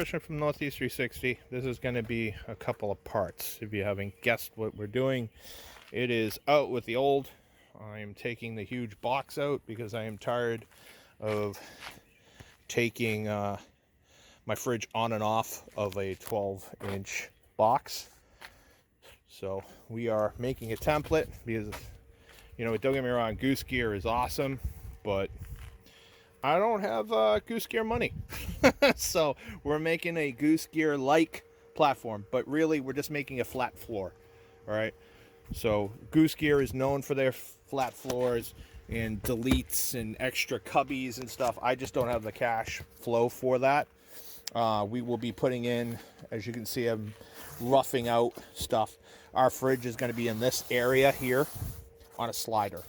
transmission from Northeast 360. This is going to be a couple of parts. If you haven't guessed what we're doing, it is out with the old. I am taking the huge box out because I am tired of taking my fridge on and off of a 12-inch box. So we are making a template because, you know, don't get me wrong, goose gear is awesome, but I don't have goose gear money. So we're making a goose gear like platform, but really we're just making a flat floor. All right. So goose gear is known for their flat floors and deletes and extra cubbies and stuff. I just don't have the cash flow for that. We will be putting in, as you can see, I'm roughing out stuff. Our fridge is going to be in this area here on a slider,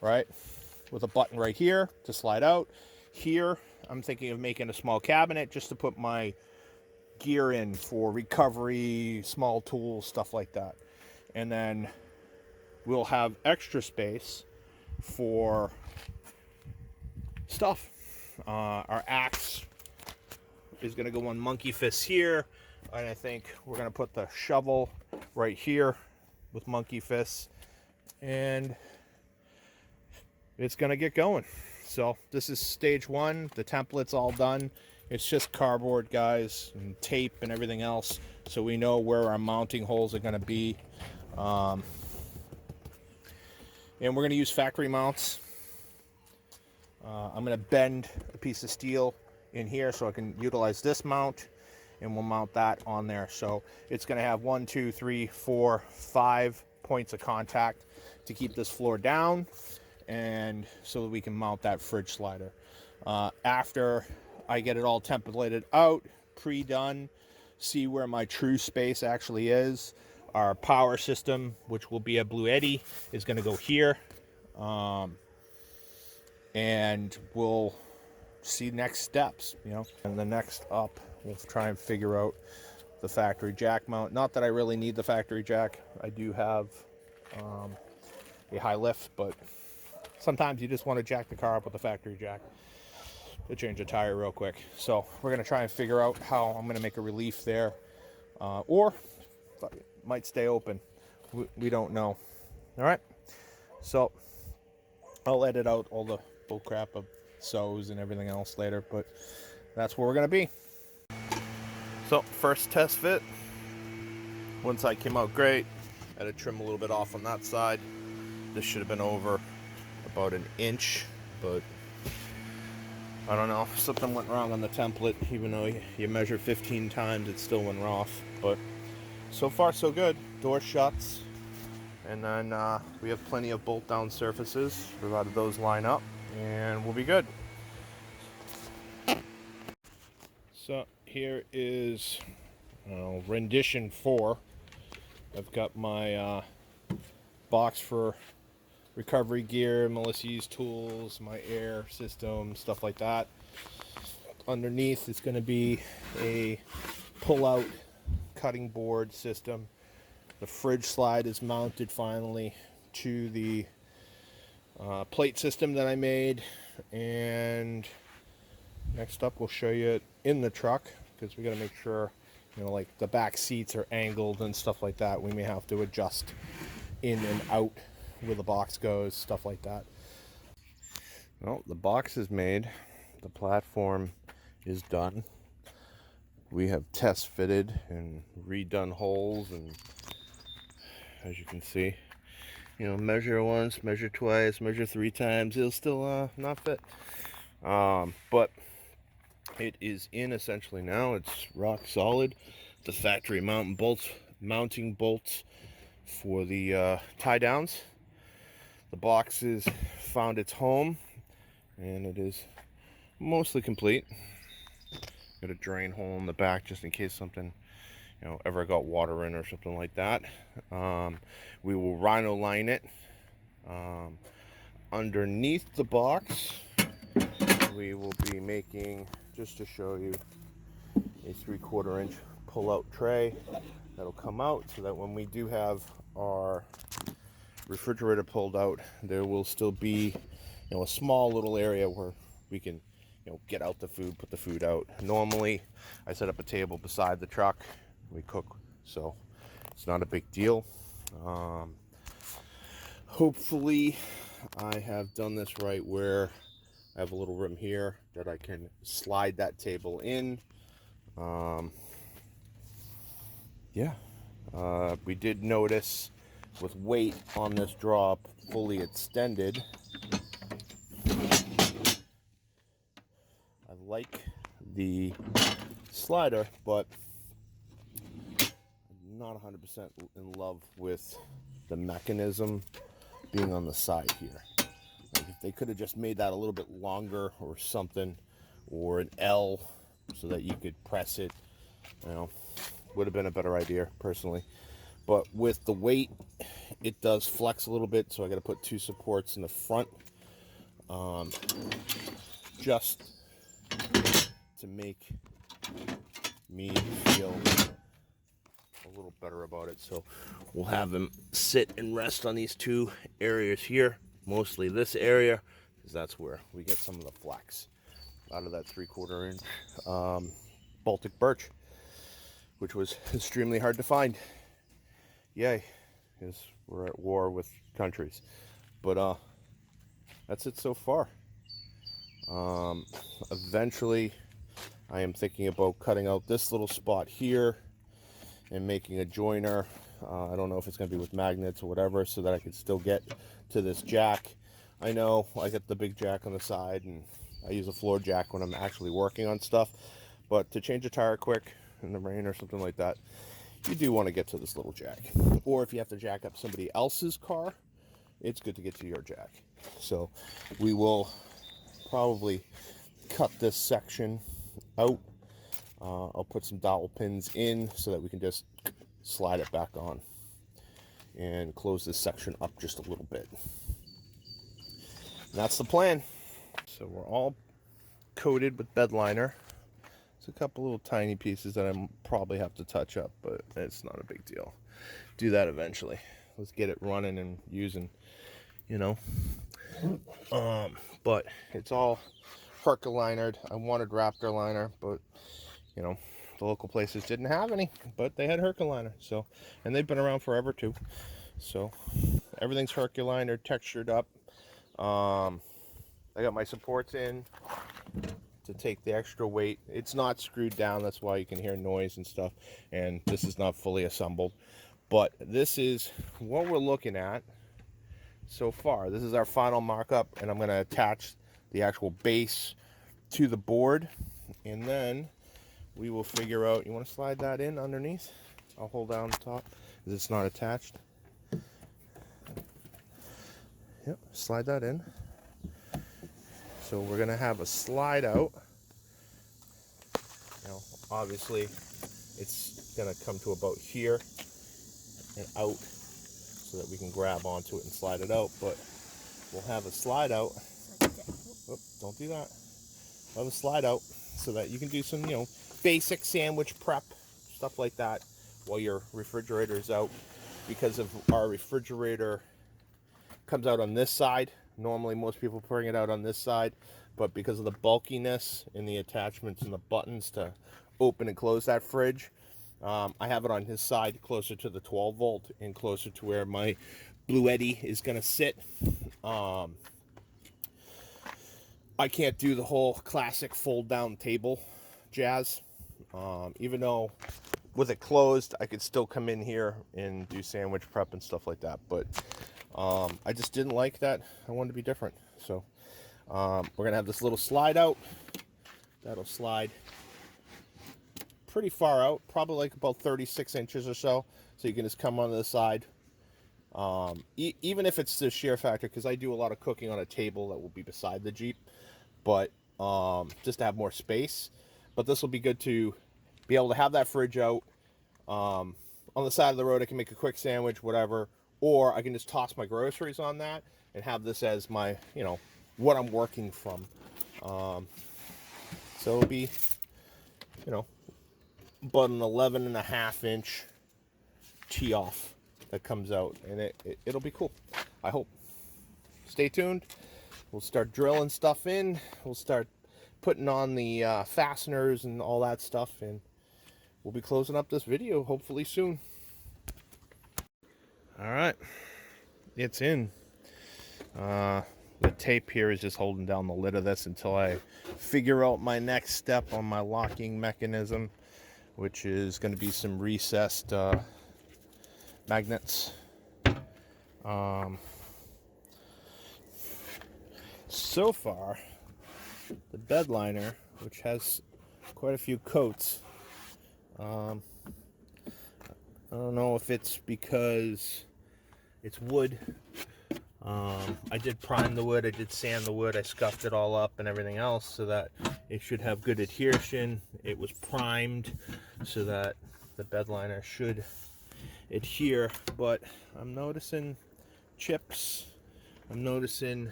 right? With a button right here to slide out. Here, I'm thinking of making a small cabinet just to put my gear in for recovery, small tools, stuff like that. And then we'll have extra space for stuff. Our axe is going to go on monkey fists here. And I think we're going to put the shovel right here with monkey fists. And it's going to get going. So this is stage one. The template's all done. It's just cardboard, guys, and tape and everything else, so we know where our mounting holes are going to be. And we're going to use factory mounts. I'm going to bend a piece of steel in here so I can utilize this mount, and we'll mount that on there. So it's going to have 1, 2, 3, 4, 5 points of contact to keep this floor down, and so that we can mount that fridge slider. After I get it all templated out, pre-done, see where my true space actually is. Our power system, which will be a Blue Eddy, is going to go here. And we'll see next steps, you know. And the next up, we'll try and figure out the factory jack mount. Not that I really need the factory jack. I do have a high lift, but sometimes you just want to jack the car up with a factory jack to change a tire real quick. So we're going to try and figure out how I'm going to make a relief there, or it might stay open. We don't know. All right. So I'll edit out all the bull crap of sews and everything else later, but that's where we're going to be. So first test fit. One side came out great. Had to trim a little bit off on that side. This should have been over about an inch, but I don't know, something went wrong on the template. Even though you measure 15 times, it still went off. But so far so good. Door shuts, and then we have plenty of bolt down surfaces, provided those line up, and we'll be good. So here is rendition 4. I've got my box for recovery gear, Melissa's tools, my air system, stuff like that. Underneath is going to be a pull-out cutting board system. The fridge slide is mounted finally to the plate system that I made, and next up we'll show you it in the truck, because we got to make sure, you know, like the back seats are angled and stuff like that. We may have to adjust in and out where the box goes, stuff like that. Well, the box is made, the platform is done. We have test fitted and redone holes, and as you can see, you know, measure once, measure twice, measure 3 times, it'll still not fit. But it is in essentially now. It's rock solid. The factory mounting bolts for the tie downs. The box has found its home, and it is mostly complete. Got a drain hole in the back just in case something, you know, ever got water in or something like that. We will rhino line it. Underneath the box, we will be making, just to show you, a 3/4 inch pull-out tray that'll come out, so that when we do have our refrigerator pulled out, there will still be, you know, a small little area where we can get out the food, put the food out. Normally, I set up a table beside the truck. We cook, so it's not a big deal. Hopefully, I have done this right where I have a little room here that I can slide that table in. Yeah, we did notice with weight on this drop fully extended, I like the slider, but I'm not 100% in love with the mechanism being on the side here. Like if they could have just made that a little bit longer or something, or an L so that you could press it, would have been a better idea personally. But with the weight, it does flex a little bit, so I got to put 2 supports in the front, just to make me feel a little better about it. So we'll have them sit and rest on these 2 areas here, mostly this area, because that's where we get some of the flex out of that 3/4 inch Baltic birch, which was extremely hard to find. Yay, because we're at war with countries. But that's it so far. Eventually, I am thinking about cutting out this little spot here and making a joiner. I don't know if it's going to be with magnets or whatever, so that I can still get to this jack. I know I got the big jack on the side, and I use a floor jack when I'm actually working on stuff. But to change a tire quick in the rain or something like that, you do want to get to this little jack. Or if you have to jack up somebody else's car, it's good to get to your jack. So we will probably cut this section out. I'll put some dowel pins in so that we can just slide it back on and close this section up just a little bit. And that's the plan. So we're all coated with bed liner. There's a couple little tiny pieces that I probably have to touch up, but it's not a big deal. Do that eventually. Let's get it running and using, but it's all Herculinered. I wanted Raptor liner, but the local places didn't have any, but they had Herculiner. So, and they've been around forever too. So everything's Herculiner, textured up. I got my supports in to take the extra weight. It's not screwed down, that's why you can hear noise and stuff, and this is not fully assembled. But this is what we're looking at so far. This is our final markup, and I'm going to attach the actual base to the board, and then we will figure out. You want to slide that in underneath? I'll hold down the top because it's not attached. Yep, slide that in. So we're going to have a slide out. Obviously it's going to come to about here and out so that we can grab onto it and slide it out, but we'll have a slide out. Oop, don't do that. We'll have a slide out so that you can do some, basic sandwich prep, stuff like that, while your refrigerator is out. Because of our refrigerator comes out on this side. Normally most people bring it out on this side, but because of the bulkiness in the attachments and the buttons to open and close that fridge, I have it on his side, closer to the 12 volt and closer to where my Blue Eddy is going to sit. I can't do the whole classic fold down table jazz, even though with it closed I could still come in here and do sandwich prep and stuff like that, but I just didn't like that. I wanted to be different. So we're gonna have this little slide out that'll slide pretty far out, probably like about 36 inches or so, so you can just come on the side. Even if it's the shear factor, because I do a lot of cooking on a table that will be beside the Jeep, but just to have more space. But this will be good to be able to have that fridge out on the side of the road. I can make a quick sandwich, whatever, or I can just toss my groceries on that and have this as my, what I'm working from. So it'll be, about an 11.5 inch tee off that comes out, and it'll be cool, I hope. Stay tuned. We'll start drilling stuff in. We'll start putting on the fasteners and all that stuff, and we'll be closing up this video hopefully soon. All right, it's in. The tape here is just holding down the lid of this until I figure out my next step on my locking mechanism, which is going to be some recessed magnets. So far, the bed liner, which has quite a few coats, I don't know if it's because it's wood. I did prime the wood, I did sand the wood, I scuffed it all up and everything else so that it should have good adhesion. It was primed so that the bed liner should adhere, but I'm noticing chips, I'm noticing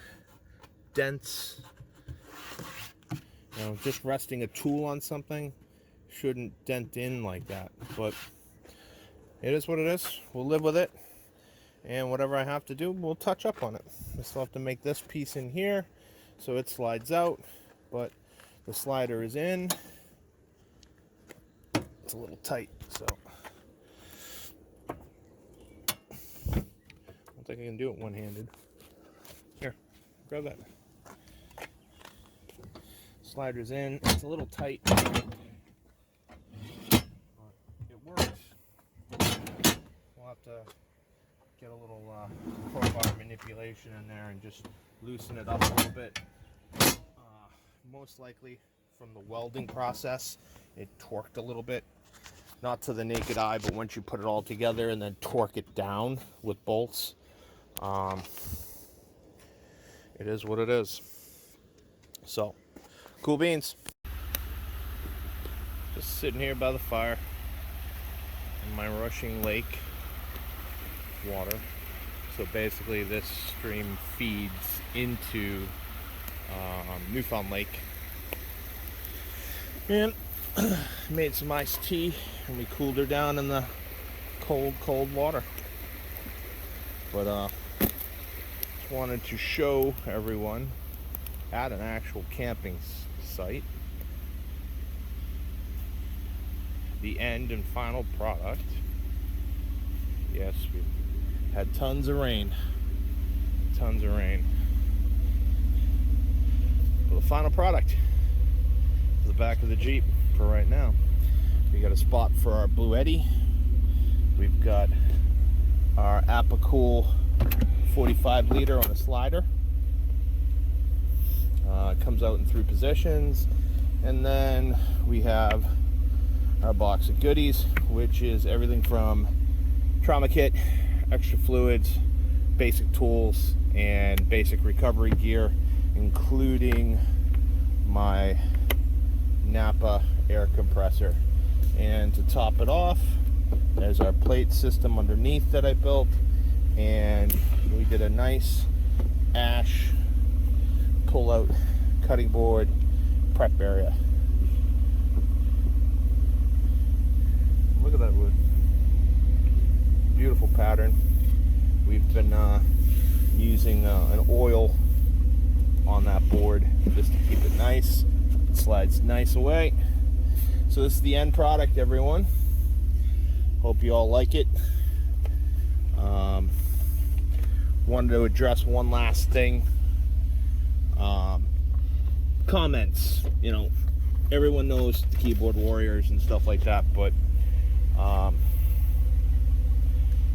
dents. You know, just resting a tool on something shouldn't dent in like that, but it is what it is. We'll live with it. And whatever I have to do, we'll touch up on it. I still have to make this piece in here so it slides out, but the slider is in. It's a little tight, so I don't think I can do it one-handed. Here, grab that. Slider's in. It's a little tight, but it works. We'll have to get a little crowbar manipulation in there and just loosen it up a little bit. Most likely from the welding process, it torqued a little bit. Not to the naked eye, but once you put it all together and then torque it down with bolts, it is what it is. So, cool beans. Just sitting here by the fire in my rushing lake water. So basically this stream feeds into Newfound Lake, and made some iced tea and we cooled her down in the cold water. But just wanted to show everyone at an actual camping site the end and final product. Yes, we had tons of rain. But the final product is the back of the Jeep for right now. We got a spot for our Blue Eddy. We've got our Alpicool 45 liter on a slider. It comes out in 3 positions. And then we have our box of goodies, which is everything from trauma kit, extra fluids, basic tools, and basic recovery gear, including my Napa air compressor. And to top it off, there's our plate system underneath that I built, and we did a nice ash pull-out cutting board prep area. Look at that wood. Beautiful pattern. We've been using an oil on that board just to keep it nice. It slides nice away. So this is the end product, everyone. Hope you all like it. Wanted to address one last thing. Comments. You know, everyone knows the keyboard warriors and stuff like that, but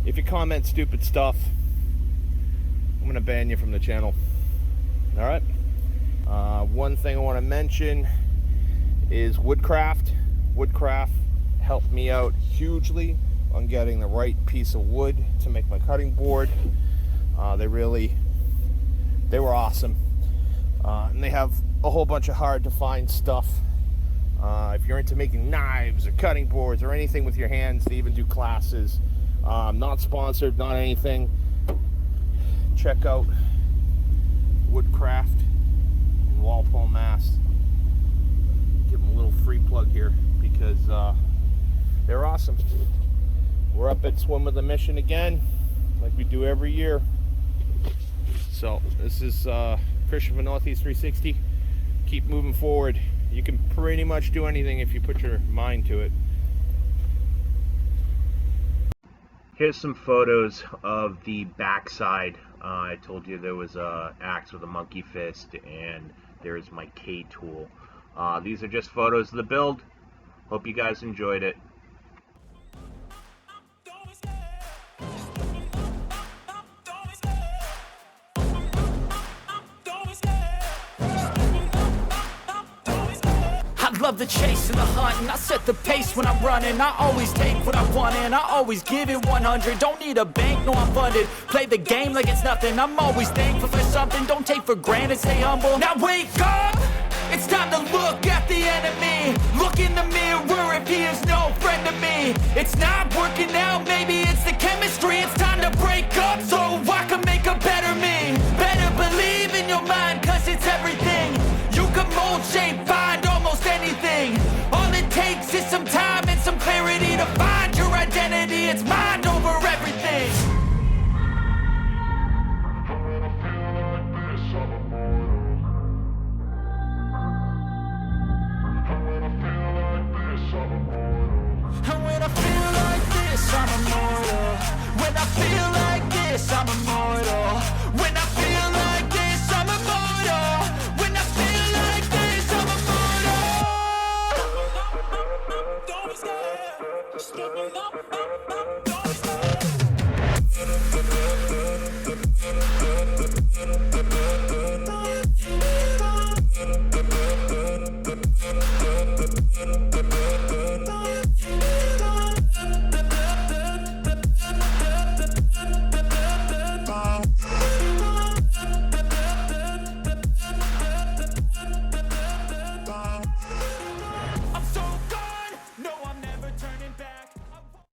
if you comment stupid stuff, I'm gonna ban you from the channel. All right. One thing I want to mention is Woodcraft. Woodcraft helped me out hugely on getting the right piece of wood to make my cutting board. They were awesome. And they have a whole bunch of hard to find stuff. If you're into making knives or cutting boards or anything with your hands, they even do classes. Not sponsored, not anything. Check out Woodcraft in Walpole, Mass. Give them a little free plug here because they're awesome. We're up at Swim with a Mission again, like we do every year. So this is Christian from Northeast 360 keep moving forward. You can pretty much do anything if you put your mind to it. Here's some photos of the backside. I told you there was a axe with a monkey fist, and there's my K tool. These are just photos of the build. Hope you guys enjoyed it. I love the chase and the hunt, and I set the pace when I'm running. I always take what I want and I always give it 100. Don't need a bank, no I'm funded. Play the game like it's nothing. I'm always thankful for something. Don't take for granted, stay humble. Now wake up! It's time to look at the enemy. Look in the mirror if he is no friend to me. It's not working out, maybe it's the chemistry. It's time to break up so I can make a better me. Better believe in your mind, cause it's everything. You can mold, shape, find almost anything. All it takes is some time and some clarity to find your identity. It's mind over everything. And when I feel like this, I'm immortal. When I feel like this, I'm immortal.